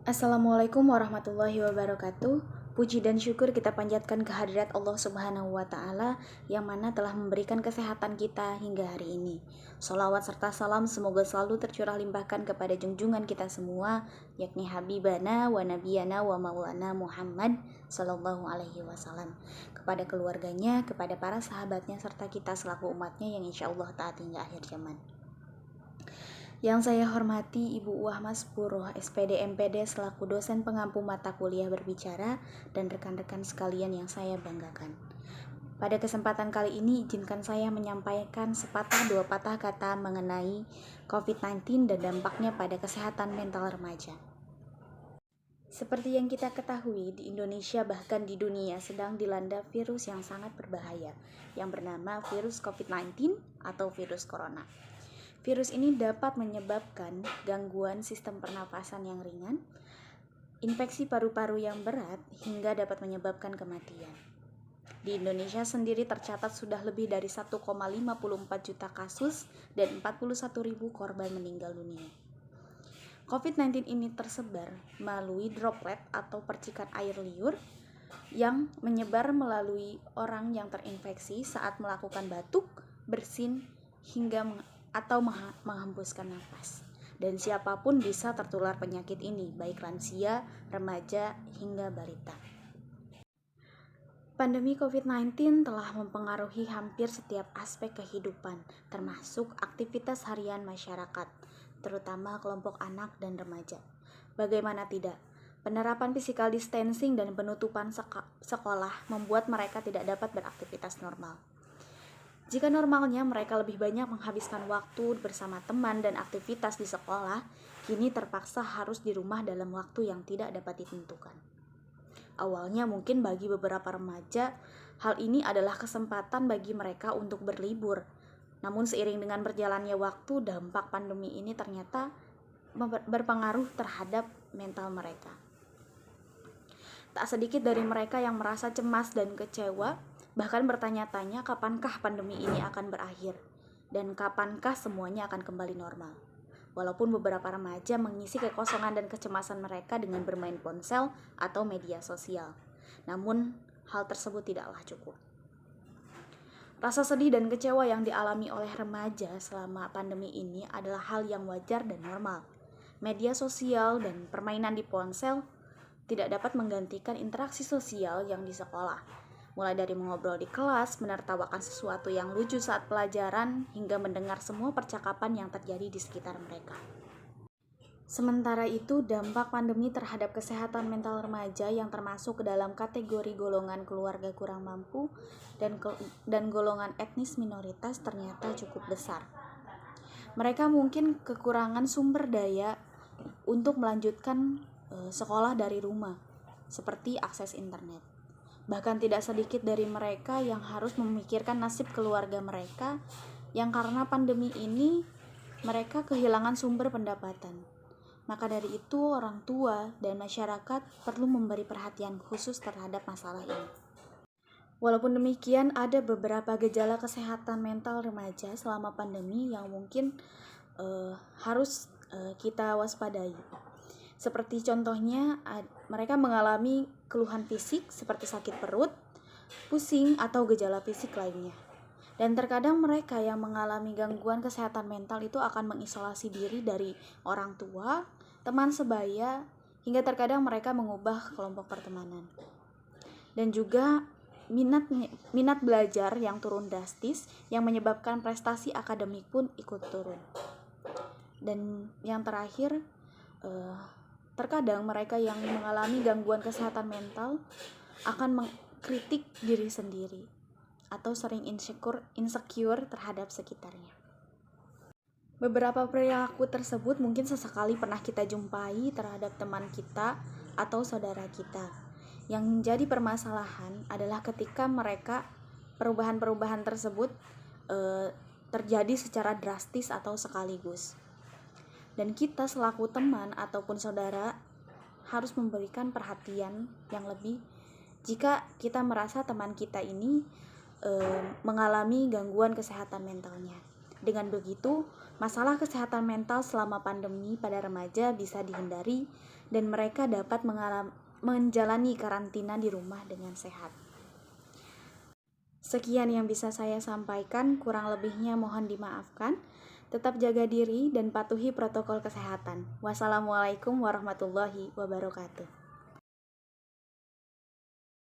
Assalamualaikum warahmatullahi wabarakatuh. Puji dan syukur kita panjatkan kehadirat Allah Subhanahu wa Ta'ala yang mana telah memberikan kesehatan kita hingga hari ini. Sholawat serta salam semoga selalu tercurah limpahkan kepada junjungan kita semua, yakni Habibana wa Nabiyana wa Maulana Muhammad Sallallahu Alaihi Wasallam, kepada keluarganya, kepada para sahabatnya, serta kita selaku umatnya yang insya Allah taat hingga akhir zaman. Yang saya hormati Ibu Uwah Maspuro, SPD MPD selaku dosen pengampu mata kuliah berbicara dan rekan-rekan sekalian yang saya banggakan. Pada kesempatan kali ini izinkan saya menyampaikan sepatah dua patah kata mengenai COVID-19 dan dampaknya pada kesehatan mental remaja. Seperti yang kita ketahui, di Indonesia bahkan di dunia sedang dilanda virus yang sangat berbahaya yang bernama virus COVID-19 atau virus corona. Virus ini dapat menyebabkan gangguan sistem pernafasan yang ringan, infeksi paru-paru yang berat, hingga dapat menyebabkan kematian. Di Indonesia sendiri tercatat sudah lebih dari 1,54 juta kasus dan 41.000 korban meninggal dunia. COVID-19 ini tersebar melalui droplet atau percikan air liur yang menyebar melalui orang yang terinfeksi saat melakukan batuk, bersin, hingga atau menghembuskan nafas. Dan siapapun bisa tertular penyakit ini, baik lansia, remaja, hingga balita. Pandemi COVID-19 telah mempengaruhi hampir setiap aspek kehidupan, termasuk aktivitas harian masyarakat, terutama kelompok anak dan remaja. Bagaimana tidak? Penerapan physical distancing dan penutupan sekolah membuat mereka tidak dapat beraktivitas normal. Jika normalnya mereka lebih banyak menghabiskan waktu bersama teman dan aktivitas di sekolah, kini terpaksa harus di rumah dalam waktu yang tidak dapat ditentukan. Awalnya mungkin bagi beberapa remaja, hal ini adalah kesempatan bagi mereka untuk berlibur. Namun seiring dengan berjalannya waktu, dampak pandemi ini ternyata berpengaruh terhadap mental mereka. Tak sedikit dari mereka yang merasa cemas dan kecewa, bahkan bertanya-tanya kapankah pandemi ini akan berakhir dan kapankah semuanya akan kembali normal. Walaupun beberapa remaja mengisi kekosongan dan kecemasan mereka dengan bermain ponsel atau media sosial, namun hal tersebut tidaklah cukup. Rasa sedih dan kecewa yang dialami oleh remaja selama pandemi ini adalah hal yang wajar dan normal. Media sosial dan permainan di ponsel tidak dapat menggantikan interaksi sosial yang di sekolah. Mulai dari mengobrol di kelas, menertawakan sesuatu yang lucu saat pelajaran, hingga mendengar semua percakapan yang terjadi di sekitar mereka. Sementara itu, dampak pandemi terhadap kesehatan mental remaja yang termasuk ke dalam kategori golongan keluarga kurang mampu dan golongan etnis minoritas ternyata cukup besar. Mereka mungkin kekurangan sumber daya untuk melanjutkan sekolah dari rumah, seperti akses internet. Bahkan tidak sedikit dari mereka yang harus memikirkan nasib keluarga mereka yang karena pandemi ini mereka kehilangan sumber pendapatan. Maka dari itu orang tua dan masyarakat perlu memberi perhatian khusus terhadap masalah ini. Walaupun demikian, ada beberapa gejala kesehatan mental remaja selama pandemi yang mungkin harus kita waspadai. Seperti contohnya, mereka mengalami keluhan fisik seperti sakit perut, pusing, atau gejala fisik lainnya. Dan terkadang mereka yang mengalami gangguan kesehatan mental itu akan mengisolasi diri dari orang tua, teman sebaya, hingga terkadang mereka mengubah kelompok pertemanan. Dan juga minat belajar yang turun drastis yang menyebabkan prestasi akademik pun ikut turun. Dan yang terakhir, terkadang mereka yang mengalami gangguan kesehatan mental akan mengkritik diri sendiri atau sering insecure terhadap sekitarnya. Beberapa perilaku tersebut mungkin sesekali pernah kita jumpai terhadap teman kita atau saudara kita. Yang menjadi permasalahan adalah ketika perubahan-perubahan tersebut terjadi secara drastis atau sekaligus. Dan kita selaku teman ataupun saudara harus memberikan perhatian yang lebih jika kita merasa teman kita ini mengalami gangguan kesehatan mentalnya. Dengan begitu, masalah kesehatan mental selama pandemi pada remaja bisa dihindari dan mereka dapat menjalani karantina di rumah dengan sehat. Sekian yang bisa saya sampaikan, kurang lebihnya mohon dimaafkan. Tetap jaga diri dan patuhi protokol kesehatan. Wassalamualaikum warahmatullahi wabarakatuh.